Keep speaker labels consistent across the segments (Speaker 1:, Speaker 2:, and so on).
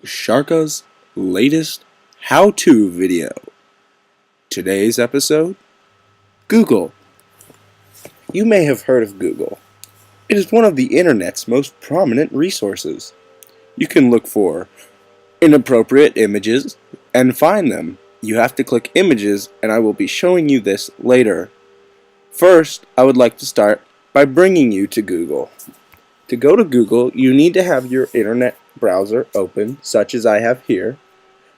Speaker 1: Sharka's latest how-to video. Today's episode, Google. You may have heard of Google. It is one of the internet's most prominent resources. You can look for inappropriate images and find them. You have to click images, and I will be showing you this later. First, I would like to start by bringing you to Google. To go to Google, you need to have your internet browser open, such as I have here.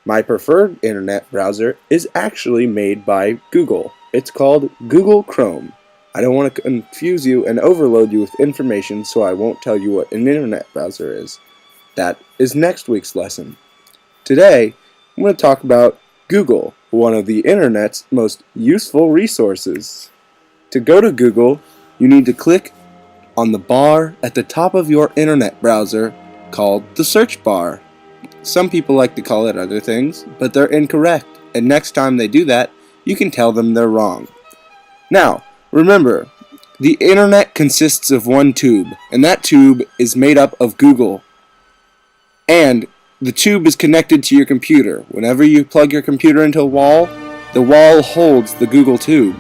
Speaker 1: My preferred internet browser is actually made by Google. It's called Google Chrome. I don't want to confuse you and overload you with information, so I won't tell you what an internet browser is. That is next week's lesson. Today, I'm going to talk about Google, one of the internet's most useful resources. To go to Google, you need to click on the bar at the top of your internet browser called the search bar. Some people like to call it other things, but they're incorrect, and next time they do that, you can tell them they're wrong. Now, remember, the internet consists of one tube, and that tube is made up of Google. And the tube is connected to your computer. Whenever you plug your computer into a wall, the wall holds the Google tube.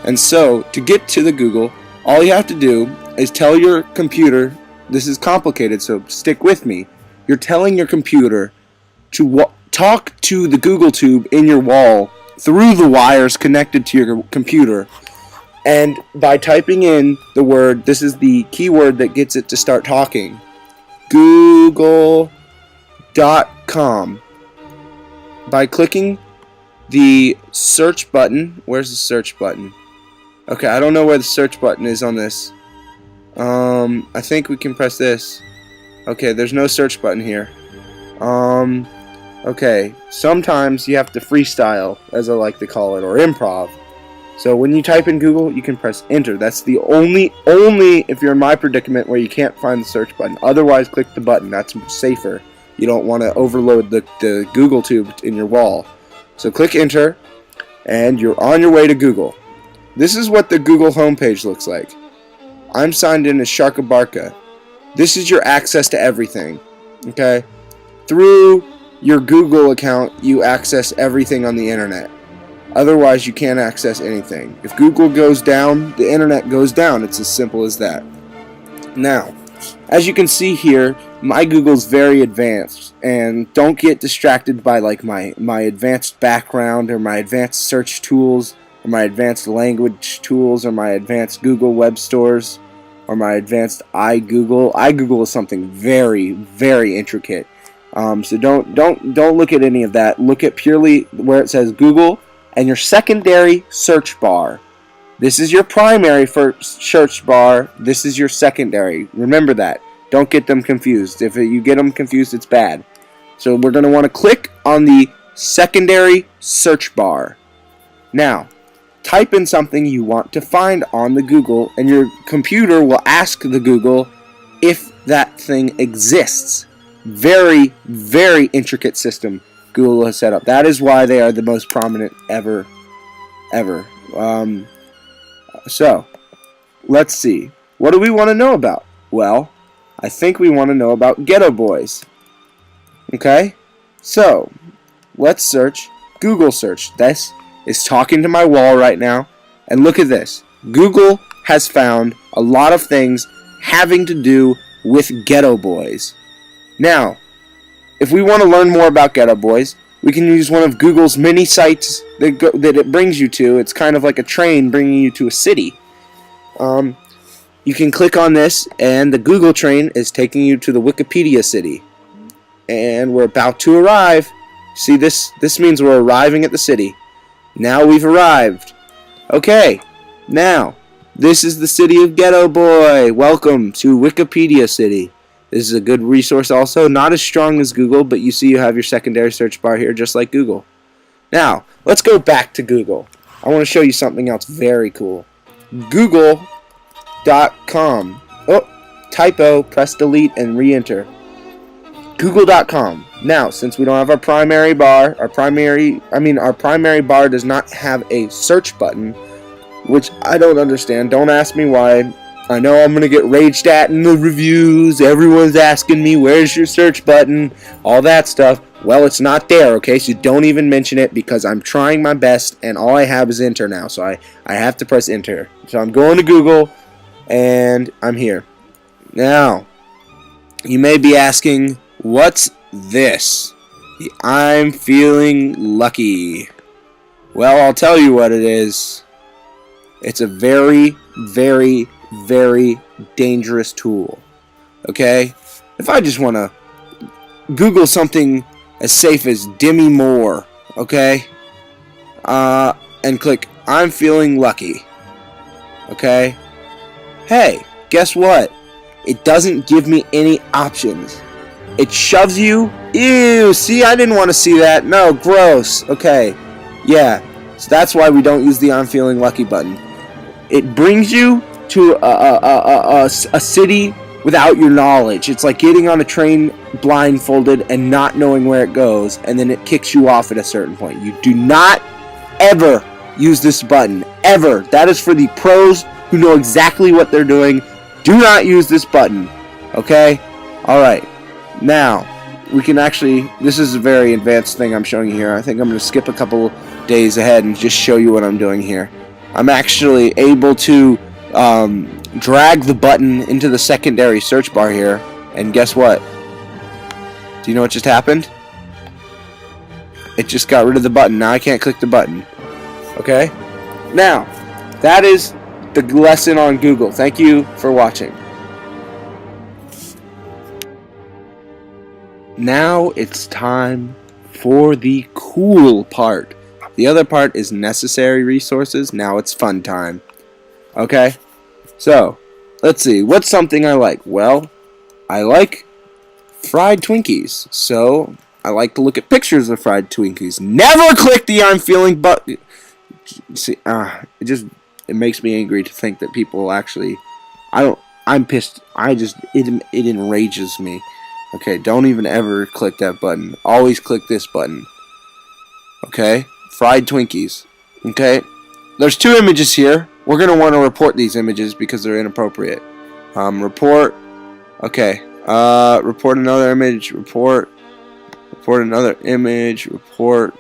Speaker 1: And so, to get to the Google, all you have to do is tell your computer, this is complicated, so stick with me. You're telling your computer to talk to the Google tube in your wall through the wires connected to your computer. And by typing in the word, this is the keyword that gets it to start talking, Google.com. By clicking the search button, where's the search button? Okay, I don't know where the search button is on this. I think we can press this. Okay, there's no search button here. Okay, sometimes you have to freestyle, as I like to call it, or improv. So when you type in Google, you can press enter. That's the only if you're in my predicament where you can't find the search button. Otherwise, click the button. That's safer. You don't want to overload the Google tube in your wall. So click enter, and you're on your way to Google. This is what the Google homepage looks like. I'm signed in as Sharka. This is your access to everything. Okay? Through your Google account, you access everything on the internet. Otherwise, you can't access anything. If Google goes down, the internet goes down. It's as simple as that. Now, as you can see here, my Google's very advanced, and don't get distracted by like my advanced background or my advanced search tools or my advanced language tools or my advanced Google web stores or my advanced iGoogle. iGoogle is something very, very intricate. So don't look at any of that. Look at purely where it says Google and your secondary search bar. This is your primary first search bar. This is your secondary. Remember that. Don't get them confused. If you get them confused, it's bad. So we're going to want to click on the secondary search bar. Now, type in something you want to find on the Google, and your computer will ask the Google if that thing exists. Very, very intricate system Google has set up. That is why they are the most prominent ever. So, let's see. What do we want to know about? Well, I think we want to know about Ghetto Boys. Okay? So, let's search Google search. This is talking to my wall right now. And look at this. Google has found a lot of things having to do with Ghetto Boys. Now, if we want to learn more about Ghetto Boys, we can use one of Google's many sites that it brings you to. It's kind of like a train bringing you to a city. You can click on this, and the Google train is taking you to the Wikipedia city. And we're about to arrive. See, this means we're arriving at the city. Now we've arrived. Okay, now, this is the city of Ghetto Boy. Welcome to Wikipedia City. This is a good resource also. Not as strong as Google, but you see you have your secondary search bar here just like Google. Now, let's go back to Google. I want to show you something else very cool. Google.com. Oh, typo. Press delete and re-enter. Google.com. Now, since we don't have our primary bar, our primary bar does not have a search button, which I don't understand. Don't ask me why. I know I'm going to get raged at in the reviews. Everyone's asking me, where's your search button? All that stuff. Well, it's not there, okay? So don't even mention it because I'm trying my best and all I have is enter now. So I have to press enter. So I'm going to Google and I'm here. Now, you may be asking, what's this? I'm feeling lucky. Well, I'll tell you what it is. It's a very, very, very dangerous tool. Okay? If I just want to Google something as safe as Demi Moore, okay? And click I'm feeling lucky. Okay? Hey, guess what? It doesn't give me any options. It shoves you. Ew, see, I didn't want to see that. No, gross. Okay. Yeah. So that's why we don't use the I'm feeling lucky button. It brings you to a city without your knowledge. It's like getting on a train blindfolded and not knowing where it goes, and then it kicks you off at a certain point. You do not ever use this button. Ever. That is for the pros who know exactly what they're doing. Do not use this button. Okay? Alright. Now, we can actually, this is a very advanced thing I'm showing you here. I think I'm going to skip a couple days ahead and just show you what I'm doing here. I'm actually able to drag the button into the secondary search bar here, and guess what? Do you know what just happened? It just got rid of the button. Now I can't click the button. Okay? Now, that is the lesson on Google. Thank you for watching. Now it's time for the cool part. The other part is necessary resources. Now it's fun time. Okay? So, let's see. What's something I like? Well, I like fried Twinkies. So, I like to look at pictures of fried Twinkies. Never click the I'm feeling button. See, it makes me angry to think that people actually, I'm pissed. It enrages me. Okay, don't even ever click that button. Always click this button. Okay? Fried Twinkies. Okay? There's two images here. We're going to want to report these images because they're inappropriate. Report. Okay. Report another image. Report another image. Report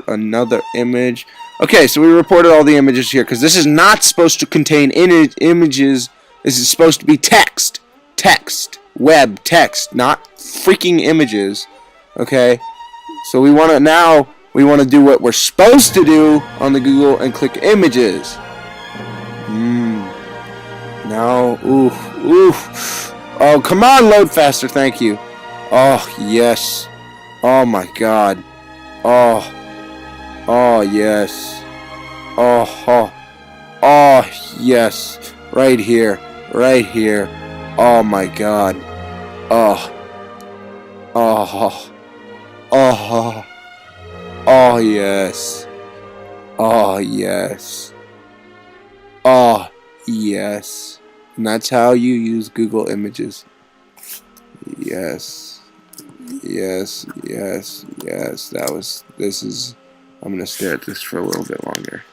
Speaker 1: another image. Okay, so we reported all the images here because this is not supposed to contain images. This is supposed to be text. Text. Web text, not freaking images. Okay, so we want to do what we're supposed to do on the Google and click images. Now, oof. Oh, come on, load faster. Thank you. Oh, yes. Oh my God. Oh, yes. Oh, yes. Right here. Oh my God. Oh, yes. Oh, yes. Oh, yes. And that's how you use Google Images. Yes. I'm going to stare at this for a little bit longer.